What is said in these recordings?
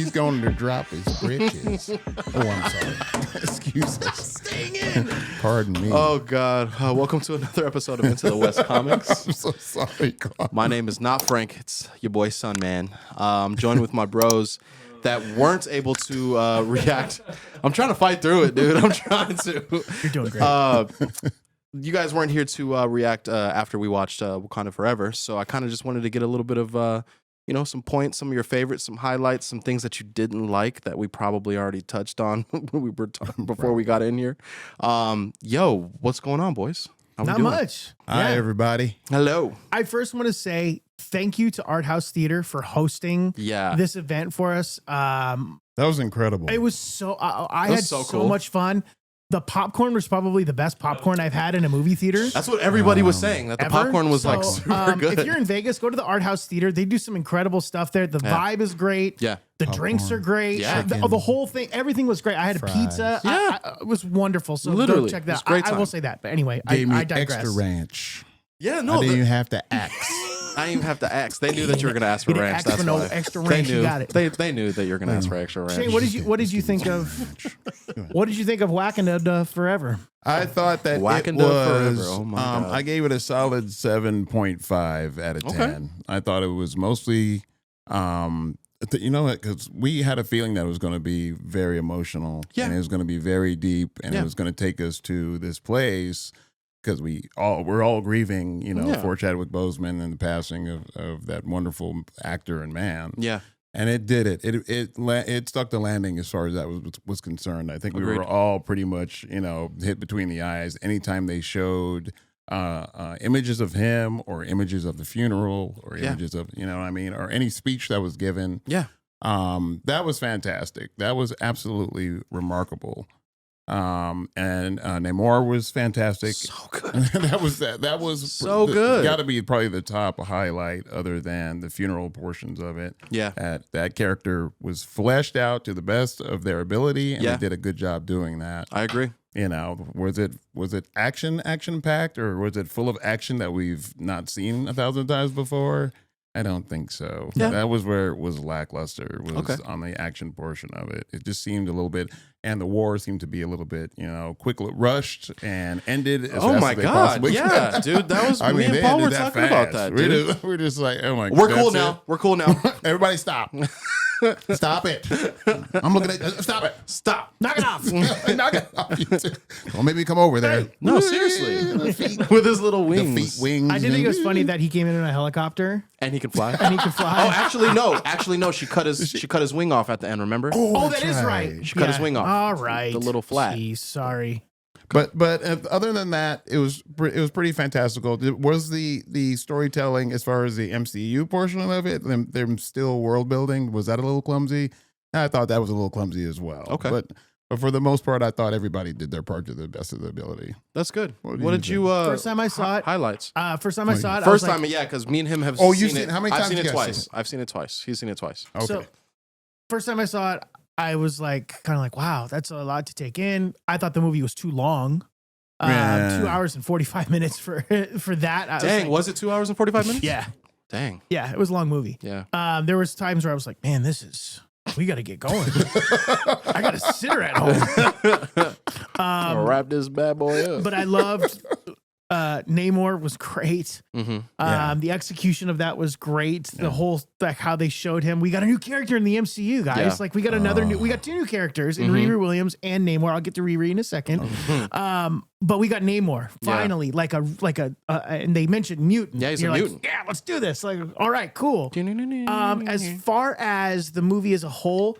he's going to drop his britches. Oh, I'm sorry. Excuse us. Staying in. Pardon me. Oh, God. Welcome to another episode of Into the West Comics. I'm so sorry, God. My name is not Frank. It's your boy, Sun Man. I'm joined with my bros that weren't able to react. I'm trying to fight through it, dude. I'm trying to. You're doing great. You guys weren't here to react after we watched Wakanda Forever, so I kind of just wanted to get a little bit of, some points, some of your favorites, some highlights, some things that you didn't like that we probably already touched on when we were before we got in here. What's going on, boys? How we Not doing? much. Hi, everybody. Hello. I first want to say thank you to Art House Theater for hosting this event for us. That was incredible. It was so, I was had so so cool. much fun. The popcorn was probably the best popcorn I've had in a movie theater. That's what everybody was saying, that the ever. popcorn was like So, super good. If you're in Vegas, go to the Art House Theater. They do some incredible stuff there. The vibe is great. Yeah. The Popcorn, drinks are great. Yeah. The whole thing, everything was great. I had Fries. a pizza. Yeah. It was wonderful. So Literally, go check it that was out. a great I time. will say that. But anyway, Gave me I digress. extra ranch. Yeah, I no. didn't even have to ask. I didn't even have to ask. They knew that you were going to ask for You didn't ranch. ask That's for no why. extra They ranch. knew. You got it. They knew that you were going to ask for extra ranch. Shane, what did you think of Wakanda Forever? I thought that Wakanda it was. forever. Oh my God. I gave it a solid 7.5 out of 10. I thought it was mostly, because we had a feeling that it was going to be very emotional, and it was going to be very deep, and it was going to take us to this place. Because we're all grieving, for Chadwick Boseman and the passing of that wonderful actor and man. Yeah. And it did it. It stuck the landing as far as that was concerned. I think we Agreed. were all pretty much, hit between the eyes. Anytime they showed images of him or images of the funeral or images of, or any speech that was given. Yeah. That was fantastic. That was absolutely remarkable. And Namor was fantastic. So good. that was So good. Got to be probably the top highlight, other than the funeral portions of it. Yeah. That character was fleshed out to the best of their ability, and Yeah. they did a good job doing that. I agree. Was it action packed, or was it full of action that we've not seen 1,000 times before? I don't think so. Yeah. That was where it was lackluster, on the action portion of it. It just seemed a little bit, and the war seemed to be a little bit, quickly rushed and ended as Oh fast my as they God. possibly Yeah, could. dude. That was me and they Paul were ended talking about fast. that, dude. We're just like, oh my God. We're cool now. We're cool now. Everybody stop. Stop it. I'm looking at stop it. Stop. Knock it off. Knock it off. Don't make me come over there. No, seriously. The feet, With his little the wings. feet wings. I did think it was funny that he came in a helicopter And he can fly. and he could fly. Oh, actually, no. She cut his wing off at the end. Remember? Oh, that is right. She cut his wing off. All right. The little flap. Jeez, sorry. But other than that, it was pretty fantastical. Was the storytelling as far as the MCU portion of it, them still world building, was that a little clumsy? I thought that was a little clumsy as well. Okay. But for the most part, I thought everybody did their part to the best of their ability. That's good. What What did you? First time I saw it. Highlights. First time I saw it. I First was like, time, yeah, because me and him have. Oh, seen you've seen it. how many I've times seen you it guys twice. seen it? I've seen it twice. He's seen it twice. Okay. So, first time I saw it, I was like, kind of like, wow, that's a lot to take in. I thought the movie was too long. 2 hours and 45 minutes for that. I Dang, was was it 2 hours and 45 minutes? yeah, Dang. yeah, it was a long movie. Yeah. There was times where I was like, man, we got to get going. I got a sitter at home. I'll wrap this bad boy up. But I loved Namor was great. Mm-hmm. The execution of that was great. The whole how they showed him. We got a new character in the MCU, guys. Yeah. Like we got we got two new characters in Mm-hmm. Riri Williams and Namor. I'll get to Riri in a second. But we got Namor finally, like a and they mentioned mutant. Yeah, he's You're a like, mutant. yeah, let's do this. Like, all right, cool. As far as the movie as a whole,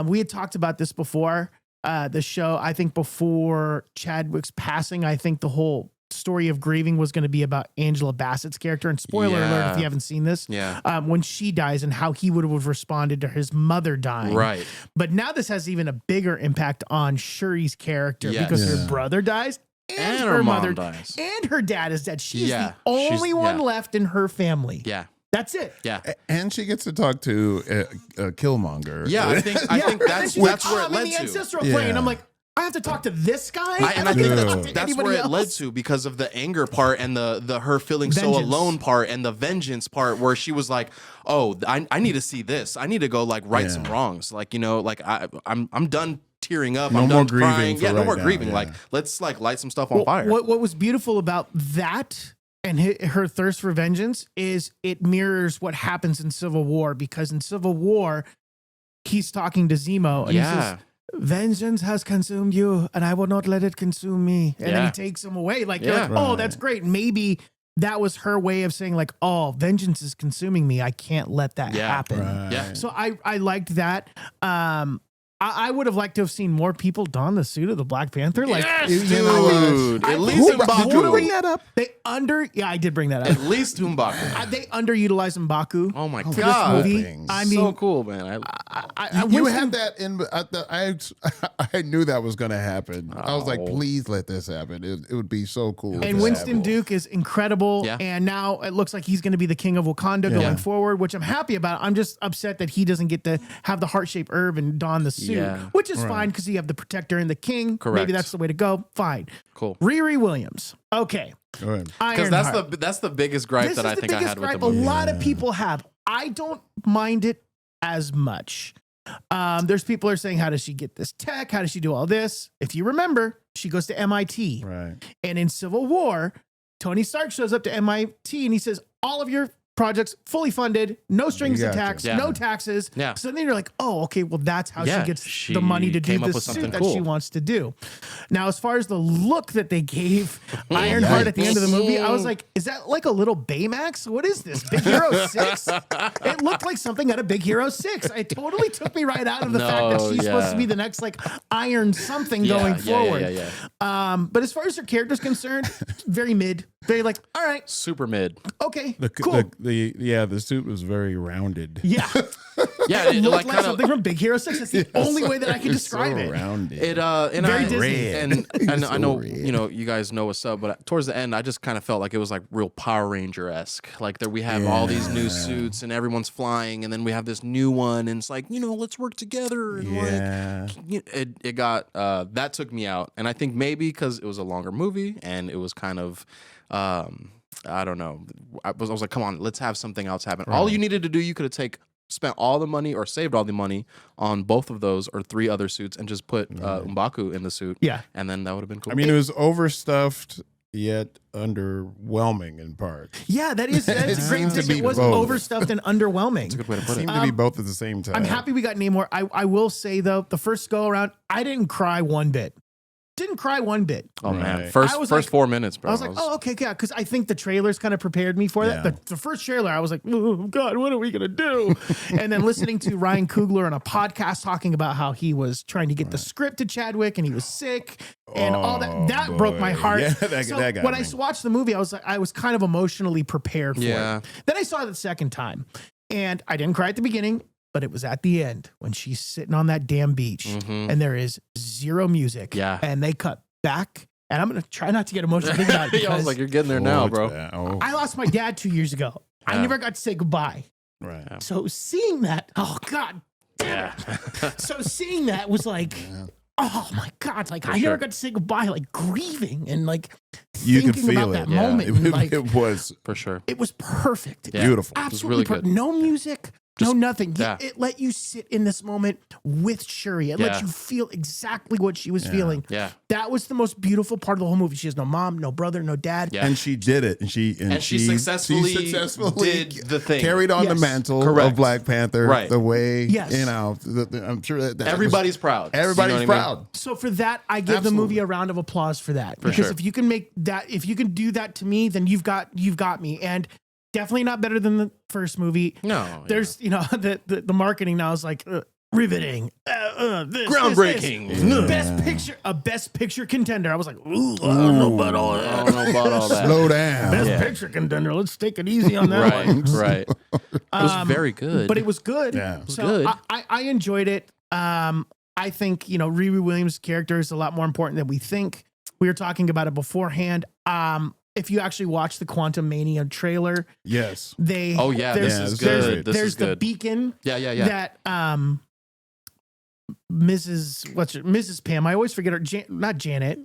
we had talked about this before the show. I think before Chadwick's passing, I think the whole story of grieving was going to be about Angela Bassett's character. And spoiler alert, if you haven't seen this, when she dies and how he would have responded to his mother dying. Right. But now this has even a bigger impact on Shuri's character because her brother dies. And her mother dies. And her dad is dead. She's the She's- only one left in her family. Yeah. That's it. Yeah. And she gets to talk to Killmonger. Yeah, I think that's She's where like, it led I'm in the to. ancestral plane. I'm like, I have to talk to this guy, and I think that's that's where it led to, because of the anger part and the her feeling so alone part and the vengeance part, where she was like, oh, I need to see this. I need to go like right some wrongs. Like, you know, like I'm done tearing up. I'm done crying. Yeah, no more grieving. Yeah. Like, let's like light some stuff on fire. What was beautiful about that and her thirst for vengeance is it mirrors what happens in Civil War, because in Civil War, he's talking to Zemo and he says, vengeance has consumed you, and I will not let it consume me. And then he takes him away. Like, you're like, oh, that's great. Maybe that was her way of saying, like, oh, vengeance is consuming me. I can't let that happen. Right. Yeah. So I liked that. I would have liked to have seen more people don the suit of the Black Panther. Like, dude. At least M'Baku. Bring that up. I did bring that up. At least M'Baku. They underutilized M'Baku. Oh my for god! This movie. I mean, so cool, man. You had that in. I knew that was going to happen. I was like, please let this happen. It would be so cool. And Winston Duke is incredible. Yeah. And now it looks like he's going to be the king of Wakanda going forward, which I'm happy about. I'm just upset that he doesn't get to have the heart-shaped herb and don the suit. Which is fine, because you have the Protector and the King. Correct. Maybe that's the way to go. Fine. Cool. Riri Williams. Okay. Because that's the biggest gripe that I think I had with the movie. A lot of people have. I don't mind it as much. There's people who are saying, how does she get this tech? How does she do all this? If you remember, she goes to MIT. Right. And in Civil War, Tony Stark shows up to MIT and he says, all of your projects fully funded, no strings attached, no taxes. Yeah. So then you're like, oh, okay, well, that's how she gets the money to do the suit that she wants to do. Now, as far as the look that they gave Ironheart at the end of the movie, I was like, is that like a little Baymax? What is this? Big Hero 6? It looked like something out of Big Hero 6. It totally took me right out of the fact that she's supposed to be the next like Iron something going forward. But as far as her character's concerned, very mid. Very like, all right. Super mid. Okay, cool. The suit was very rounded. Yeah. It looked like something from Big Hero 6. That's the only way that I can describe it. Rounded. Very Disney. And I know, you guys know what's up, but towards the end, I just kind of felt like it was like real Power Ranger-esque. Like that we have all these new suits and everyone's flying, and then we have this new one, and it's like, let's work together. And it got, that took me out. And I think maybe because it was a longer movie and it was kind of, I don't know. I was like, come on, let's have something else happen. Right. All you needed to do, you could have spent all the money or saved all the money on both of those or 3 other suits and just put M'Baku in the suit. Yeah. And then that would have been cool. I mean, it was overstuffed yet underwhelming in parts. Yeah, that's a great thing. It was overstuffed and underwhelming. That's a good way to put it. Seemed to be both at the same time. I'm happy we got Namor. I will say, though, the first go around, I didn't cry one bit. Didn't cry one bit. Oh man, first 4 minutes, bro. I was like, oh, okay, yeah, because I think the trailers kind of prepared me for that. The first trailer, I was like, oh God, what are we gonna do? And then listening to Ryan Coogler on a podcast talking about how he was trying to get the script to Chadwick and he was sick and all that broke my heart. Yeah, that got when I watched the movie, I was kind of emotionally prepared for it. Then I saw it the second time, and I didn't cry at the beginning. But it was at the end when she's sitting on that damn beach and there is zero music. Yeah. And they cut back. And I'm going to try not to get emotional thinking about it. I was like, you're getting there now, bro. I lost my dad 2 years ago. I never got to say goodbye. Right. So seeing that, oh God. Yeah. So seeing that was like, oh my God. Like I never got to say goodbye, like grieving and like you could feel about that moment. It was for sure. It was perfect. Beautiful. Absolutely perfect. No music. No, nothing. It let you sit in this moment with Shuri. It let you feel exactly what she was feeling. Yeah. That was the most beautiful part of the whole movie. She has no mom, no brother, no dad. Yeah. And she did it. And she successfully did the thing. Carried on the mantle of Black Panther the way, I'm sure that everybody's proud. Everybody's proud. So for that, I give the movie a round of applause for that. Because if you can make that, if you can do that to me, then you've got me. And definitely not better than the first movie. No. There's, the marketing now is like riveting, groundbreaking, best picture contender. I was like, ooh, I don't know about all that. Slow down. Best picture contender. Let's take it easy on that one. Right. It was very good. But it was good. Yeah. It was good. I enjoyed it. I think, Riri Williams' character is a lot more important than we think. We were talking about it beforehand. If you actually watch the Quantum Mania trailer, yes, this is good. There's the beacon, that Mrs. Pym. I always forget her. Not Janet.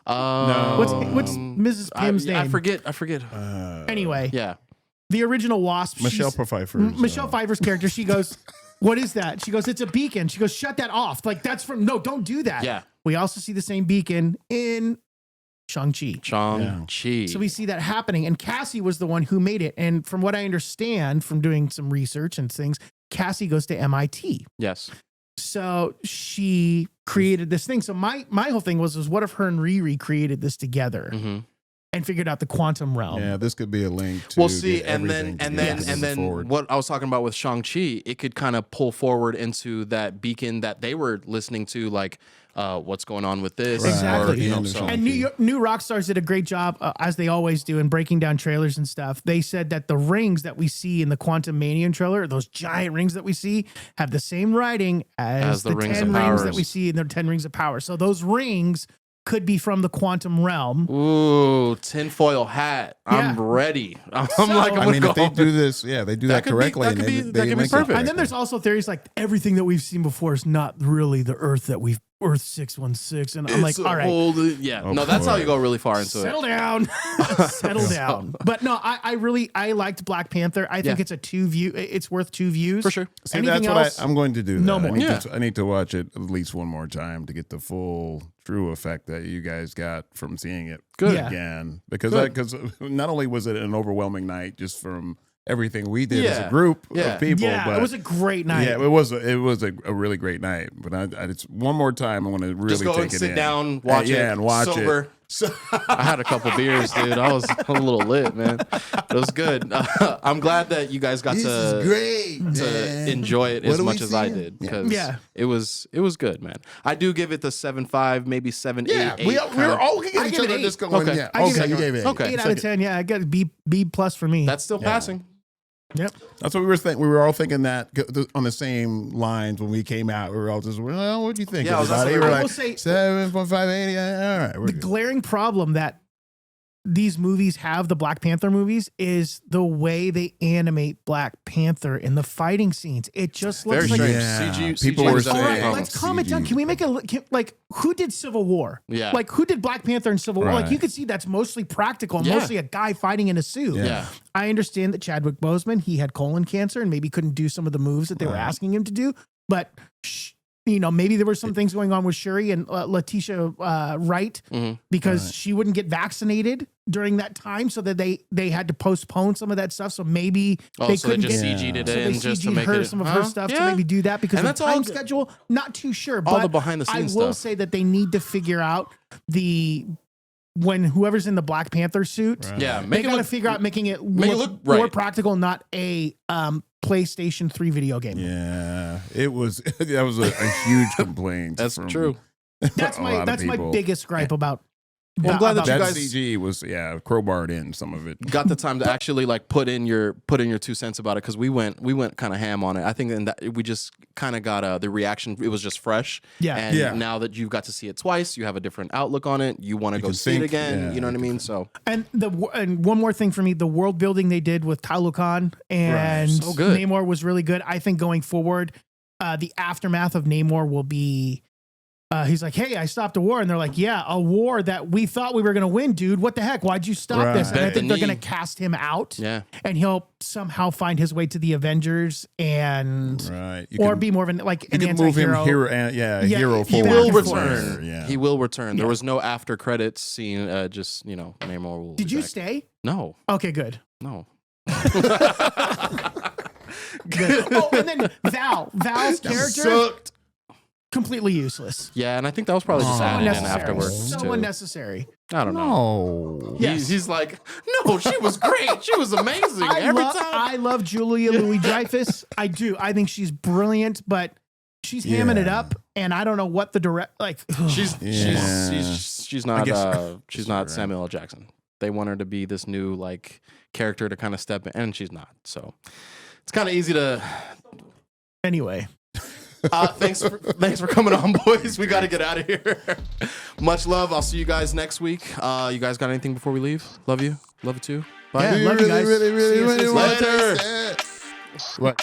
No. What's Mrs. Pym's name? I forget. Anyway, Yeah. the original Wasp. Michelle Pfeiffer. Michelle Pfeiffer's character. She goes, "What is that?" She goes, "It's a beacon." She goes, "Shut that off." Like that's from no. Don't do that. Yeah. We also see the same beacon in Shang-Chi. Shang-Chi. So we see that happening. And Cassie was the one who made it. And from what I understand from doing some research and things, Cassie goes to MIT. Yes. So she created this thing. So my whole thing was what if her and Riri created this together and figured out the quantum realm? Yeah, this could be a link to We'll see, and then what I was talking about with Shang-Chi, it could kind of pull forward into that beacon that they were listening to, like what's going on with this. Right. Exactly. And New Rockstars did a great job, as they always do, in breaking down trailers and stuff. They said that the rings that we see in the Quantum Mania trailer, those giant rings that we see, have the same writing as the 10 rings that we see in the 10 Rings of Power. So those rings could be from the quantum realm. Ooh, tinfoil hat. I'm ready. If they do this, they do that correctly. That could be perfect. And then there's also theories like everything that we've seen before is not really the Earth that we've Earth 616. And I'm like, all right. That's how you go really far into Settle it. down. Settle down. But no, I liked Black Panther. I think it's it's worth 2 views. For sure. See, that's what I'm going to do. No more. I need to watch it at least one more time to get the full true effect that you guys got from seeing it again. Because not only was it an overwhelming night just from everything we did as a group of people. Yeah, but it was a great night. Yeah, it was a really great night. But it's one more time I want to really just go take and it sit in. down, watch it, and watch sober. it. I had a couple beers, dude. I was a little lit, man. It was good. I'm glad that you guys got to enjoy it as much as I did, because it was good, man. I do give it the 7.5, maybe 7.8. Yeah, we're all looking at each other just going, you gave it 8 out of 10. Yeah, I got a B plus for me. That's still passing. Yep. That's what we were thinking. We were all thinking that on the same lines when we came out. We were all just, well, what do you think? Yeah, everybody? I will say 7.580. All right. The glaring problem that these movies have, the Black Panther movies, is the way they animate Black Panther in the fighting scenes. It just looks very like strange. People were saying, all right, let's calm it down. Can we make who did Civil War? Yeah. Like, who did Black Panther in Civil War? Right. Like, you could see that's mostly practical, mostly a guy fighting in a suit. Yeah. I understand that Chadwick Boseman, he had colon cancer and maybe couldn't do some of the moves that they were asking him to do, but maybe there were some things going on with Shuri and Letitia Wright because she wouldn't get vaccinated during that time, so that they had to postpone some of that stuff. So maybe they couldn't just get CG'd it so in they just to CG'd make her it some of her stuff to maybe do that because of the time schedule. Not too sure, but all the behind the scenes I will stuff. say that they need to figure out when whoever's in the Black Panther suit, they got to figure out making it look more practical, not a PlayStation 3 video game. Yeah, that was a huge complaint. That's true. That's my biggest gripe about. Well, I'm glad that you that guys CG was crowbarred in some of it. Got the time to actually like put in your 2 cents about it, because we went kind of ham on it. I think then that we just kind of got the reaction. It was just fresh. And now that you've got to see it twice, you have a different outlook on it. You want to go see it again. You know what I mean? So and one more thing for me, the world building they did with Kylo Khan and so good. Namor was really good. I think going forward, the aftermath of Namor will be. He's like, hey, I stopped a war. And they're like, yeah, a war that we thought we were going to win, dude. What the heck? Why'd you stop this? And I think they're going to cast him out. Yeah. And he'll somehow find his way to the Avengers and be more of an anti-hero. Hero he will return. Yeah. He will return. There was no after credits scene. Just, Namor will Did you stay? No. Okay, good. No. Good. Oh, and then Val's character. Sucked. Completely useless. Yeah, and I think that was probably just added in afterwards. So unnecessary. I don't know. No. Yes. He's like, no, she was great. She was amazing. I love Julia Louis-Dreyfus. I do. I think she's brilliant, but she's hamming it up, and I don't know what the she's not Samuel L. Jackson. They want her to be this new like character to kind of step in, and she's not. So it's kind of easy to. Anyway. Thanks for coming on, boys. We got to get out of here. Much love. I'll see you guys next week. You guys got anything before we leave? Love you. Love you too. Bye. Yeah, love you guys. Really, Later. What?